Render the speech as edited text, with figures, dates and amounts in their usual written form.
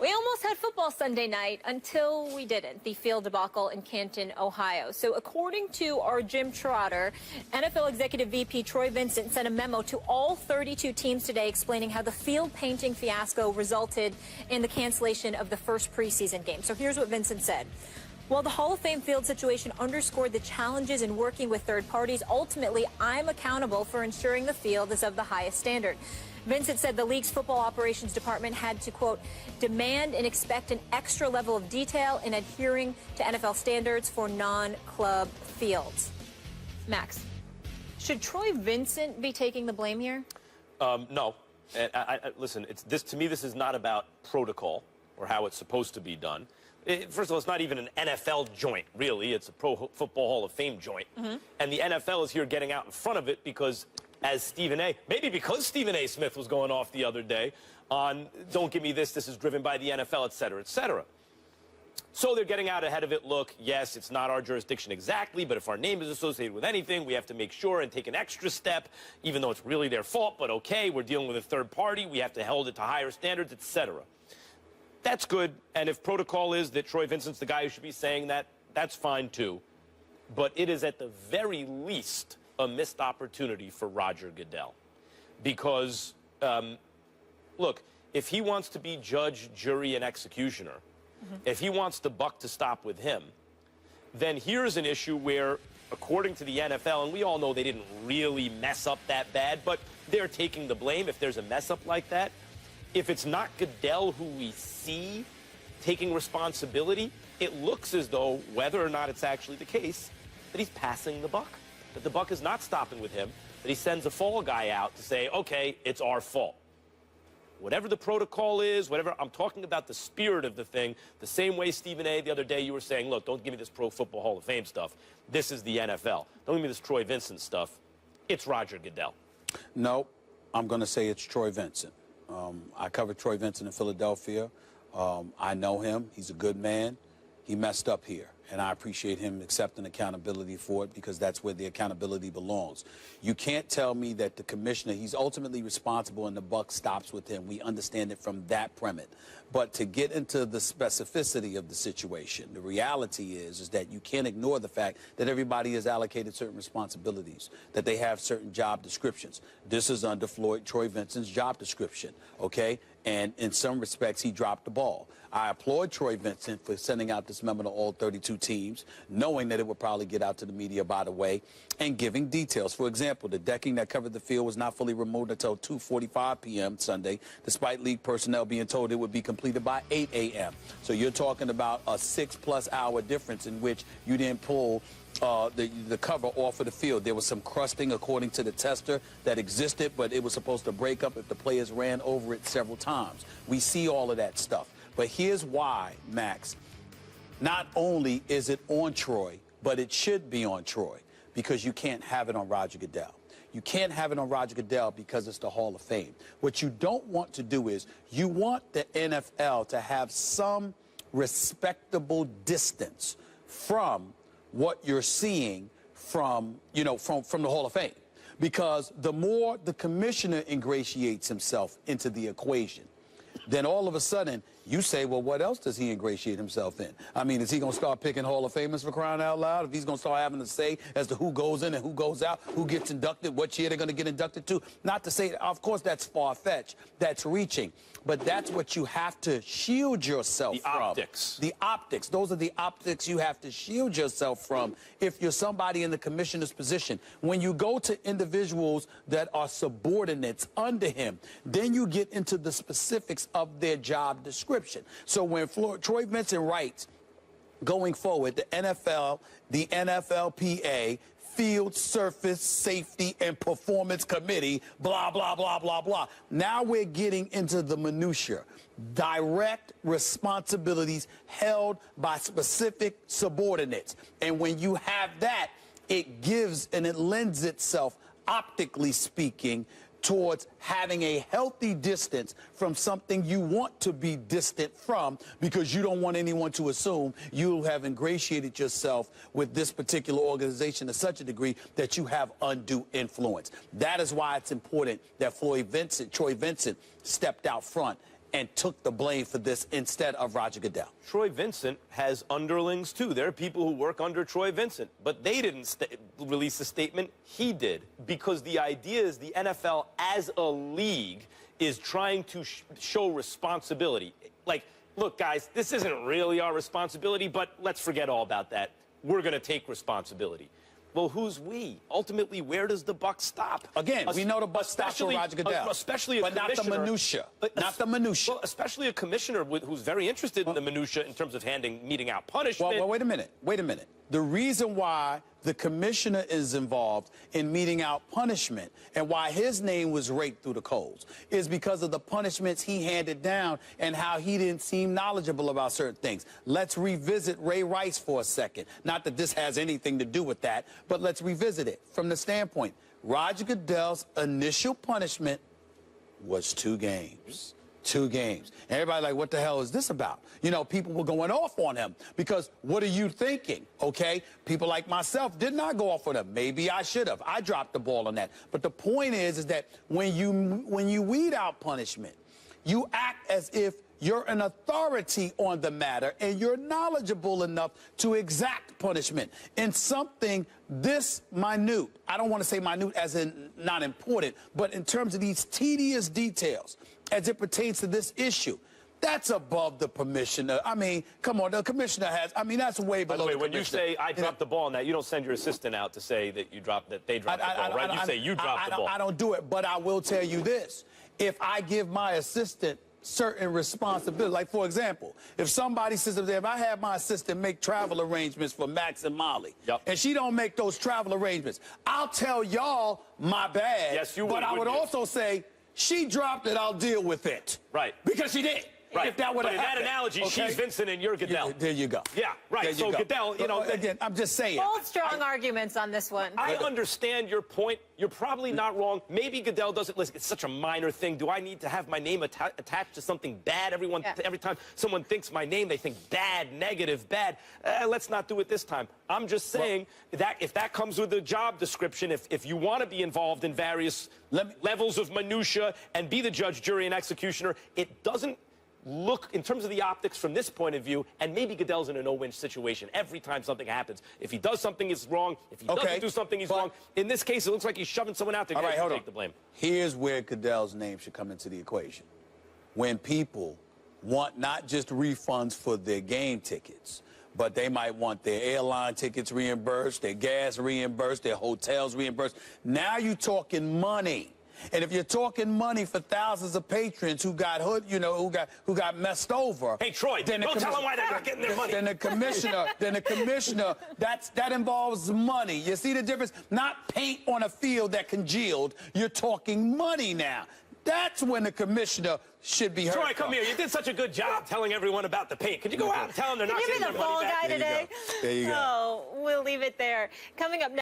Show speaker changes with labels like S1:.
S1: We almost had football Sunday night until we didn't, the field debacle in Canton, Ohio. So according to our Jim Trotter, NFL Executive VP Troy Vincent sent a memo to all 32 teams today explaining how the field painting fiasco resulted in the cancellation of the first preseason game. So here's what Vincent said. While the Hall of Fame field situation underscored the challenges in working with third parties, ultimately, I'm accountable for ensuring the field is of the highest standard. Vincent said the league's football operations department had to, quote, demand and expect an extra level of detail in adhering to NFL standards for non-club fields. Max, should Troy Vincent be taking the blame here?
S2: No. And listen, to me, this is not about protocol or how it's supposed to be done. First of all, it's not even an NFL joint, really. It's a Pro Football Hall of Fame joint. And the NFL is here getting out in front of it because, as because Stephen A. Smith was going off the other day on, don't give me this is driven by the NFL, et cetera, et cetera. So they're getting out ahead of it. Look, yes, it's not our jurisdiction exactly, but if our name is associated with anything, we have to make sure and take an extra step, even though it's really their fault. But okay, we're dealing with a third party. We have to hold it to higher standards, et cetera. That's good, and if protocol is that Troy Vincent's the guy who should be saying that, that's fine too. But it is at the very least a missed opportunity for Roger Goodell. Because, look, if he wants to be judge, jury, and executioner, if he wants the buck to stop with him, then here's an issue where, according to the NFL, and we all know they didn't really mess up that bad, but they're taking the blame if there's a mess up like that. If it's not Goodell who we see taking responsibility, it looks as though, whether or not it's actually the case, that he's passing the buck, that the buck is not stopping with him, that he sends a fall guy out to say, okay, it's our fault. Whatever the protocol is, whatever, I'm talking about the spirit of the thing, the same way, Stephen A., the other day you were saying, look, don't give me this Pro Football Hall of Fame stuff. This is the NFL. Don't give me this Troy Vincent stuff. It's Roger Goodell.
S3: No, I'm going to say it's Troy Vincent. I covered Troy Vincent in Philadelphia. I know him. He's a good man. He messed up here, and I appreciate him accepting accountability for it because that's where the accountability belongs. You can't tell me that the commissioner, he's ultimately responsible and the buck stops with him. We understand it from that premise. But to get into the specificity of the situation, the reality is that you can't ignore the fact that everybody is allocated certain responsibilities, that they have certain job descriptions. This is under Troy Vincent's job description, okay? And in some respects, he dropped the ball. I applaud Troy Vincent for sending out this memo to all 32 teams, knowing that it would probably get out to the media, by the way, and giving details. For example, the decking that covered the field was not fully removed until 2:45 p.m. Sunday, despite league personnel being told it would be completed by 8 a.m. So you're talking about a 6+ hour difference in which you didn't pull the cover off of the field. There was some crusting, according to the tester, that existed, but it was supposed to break up if the players ran over it several times. We see all of that stuff. But here's why, Max. Not only is it on Troy, but it should be on Troy, because you can't have it on Roger Goodell. You can't have it on Roger Goodell because it's the Hall of Fame. What you don't want to do is you want the NFL to have some respectable distance from what you're seeing from, from the Hall of Fame. Because the more the commissioner ingratiates himself into the equation, then all of a sudden you say, well, what else does he ingratiate himself in? I mean, is he going to start picking Hall of Famers for crying out loud? If he's going to start having to say as to who goes in and who goes out, who gets inducted, what year they're going to get inducted to? Not to say, of course, that's far-fetched. That's reaching. But that's what you have to shield yourself from.
S2: The optics.
S3: The optics. Those are the optics you have to shield yourself from if you're somebody in the commissioner's position. When you go to individuals that are subordinates under him, then you get into the specifics of their job description. So when Troy Vincent writes, going forward, the NFL, the NFLPA, Field Surface Safety and Performance Committee, blah, blah, blah, blah, blah. Now we're getting into the minutia. Direct responsibilities held by specific subordinates. And when you have that, it gives and it lends itself, optically speaking, towards having a healthy distance from something you want to be distant from, because you don't want anyone to assume you have ingratiated yourself with this particular organization to such a degree that you have undue influence. That is why it's important that Troy Vincent stepped out front and took the blame for this instead of Roger Goodell.
S2: Troy Vincent has underlings, too. There are people who work under Troy Vincent, but they didn't release a statement. He did, because the idea is the NFL as a league is trying to show responsibility. Like, look, guys, this isn't really our responsibility, but let's forget all about that. We're going to take responsibility. Well, who's we? Ultimately, where does the buck stop?
S3: Again, we know the buck stops with Roger Goodell.
S2: Especially a
S3: but
S2: commissioner.
S3: Not the minutia. Not the minutia.
S2: Well, especially a commissioner who's very interested in the minutia in terms of meting out punishment.
S3: Well, wait a minute. Wait a minute. The reason why the commissioner is involved in meting out punishment and why his name was raked through the coals is because of the punishments he handed down and how he didn't seem knowledgeable about certain things. Let's revisit Ray Rice for a second. Not that this has anything to do with that, but let's revisit it from the standpoint. Roger Goodell's initial punishment was 2 games. 2 games. And everybody like, what the hell is this about? You know, people were going off on him because what are you thinking? Okay? People like myself did not go off on him. Maybe I should have. I dropped the ball on that. But the point is that when you weed out punishment, you act as if you're an authority on the matter and you're knowledgeable enough to exact punishment in something this minute. I don't want to say minute as in not important, but in terms of these tedious details as it pertains to this issue. That's above the commissioner. I mean, come on, the commissioner has, I mean, that's way below.
S2: By the way,
S3: the
S2: when you
S3: commissioner.
S2: say I dropped the ball on that, you don't send your assistant out to say that they dropped the ball, right? You say you dropped the ball.
S3: I don't do it, but I will tell you this. If I give my assistant certain responsibility, like, for example, if somebody says, if I have my assistant make travel arrangements for Max and Molly, and she don't make those travel arrangements, I'll tell y'all my bad.
S2: Yes, you would.
S3: But I would also say, she dropped it, I'll deal with it.
S2: Right.
S3: Because she did.
S2: Right.
S3: If that would have
S2: happened. In that analogy,
S3: okay?
S2: She's Vincent and you're Goodell.
S3: There you go.
S2: Yeah, right. So Goodell, you know.
S3: Again, I'm just saying.
S1: Both strong arguments on this one.
S2: I understand your point. You're probably not wrong. Maybe Goodell doesn't listen. It's such a minor thing. Do I need to have my name attached to something bad? Every time someone thinks my name, they think bad, negative, bad. Let's not do it this time. I'm just saying that if that comes with a job description, if you want to be involved in various levels of minutia and be the judge, jury, and executioner, it doesn't look, in terms of the optics from this point of view, and maybe Goodell's in a no-win situation every time something happens. If he does something, it's wrong. If he doesn't do something, he's wrong. In this case, it looks like he's shoving someone out there to take the blame.
S3: Here's where Goodell's name should come into the equation. When people want not just refunds for their game tickets, but they might want their airline tickets reimbursed, their gas reimbursed, their hotels reimbursed. Now you're talking money. And if you're talking money for thousands of patrons who got who got messed over.
S2: Hey, Troy, don't tell them why they're not getting their money.
S3: Then the commissioner, that involves money. You see the difference? Not paint on a field that congealed. You're talking money now. That's when the commissioner should be heard.
S2: Troy, come here. You did such a good job telling everyone about the paint. Could you go out and tell them they're not getting their money back?
S1: Give me the fall guy today.
S3: There you go.
S1: Oh, we'll leave it there. Coming up next.